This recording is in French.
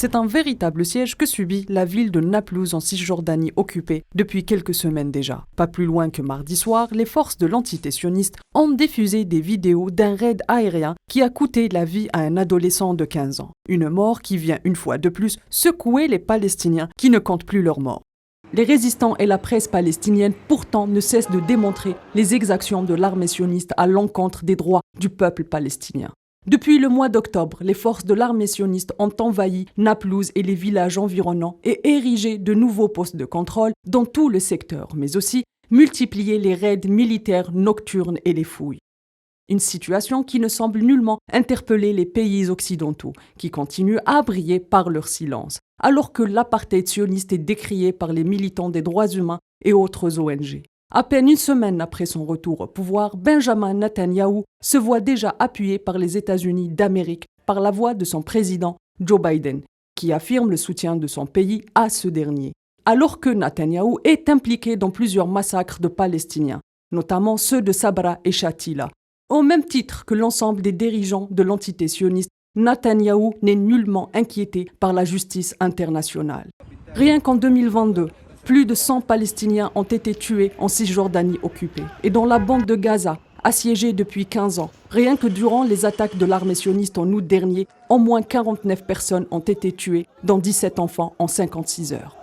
C'est un véritable siège que subit la ville de Naplouse en Cisjordanie occupée depuis quelques semaines déjà. Pas plus loin que mardi soir, les forces de l'entité sioniste ont diffusé des vidéos d'un raid aérien qui a coûté la vie à un adolescent de 15 ans. Une mort qui vient une fois de plus secouer les Palestiniens qui ne comptent plus leurs morts. Les résistants et la presse palestinienne pourtant ne cessent de démontrer les exactions de l'armée sioniste à l'encontre des droits du peuple palestinien. Depuis le mois d'octobre, les forces de l'armée sioniste ont envahi Naplouse et les villages environnants et érigé de nouveaux postes de contrôle dans tout le secteur, mais aussi multiplié les raids militaires nocturnes et les fouilles. Une situation qui ne semble nullement interpeller les pays occidentaux, qui continuent à briller par leur silence, alors que l'apartheid sioniste est décrié par les militants des droits humains et autres ONG. À peine une semaine après son retour au pouvoir, Benjamin Netanyahou se voit déjà appuyé par les États-Unis d'Amérique par la voix de son président Joe Biden, qui affirme le soutien de son pays à ce dernier. Alors que Netanyahou est impliqué dans plusieurs massacres de Palestiniens, notamment ceux de Sabra et Shatila. Au même titre que l'ensemble des dirigeants de l'entité sioniste, Netanyahou n'est nullement inquiété par la justice internationale. Rien qu'en 2022, plus de 100 Palestiniens ont été tués en Cisjordanie occupée et dans la bande de Gaza, assiégée depuis 15 ans. Rien que durant les attaques de l'armée sioniste en août dernier, au moins 49 personnes ont été tuées, dont 17 enfants en 56 heures.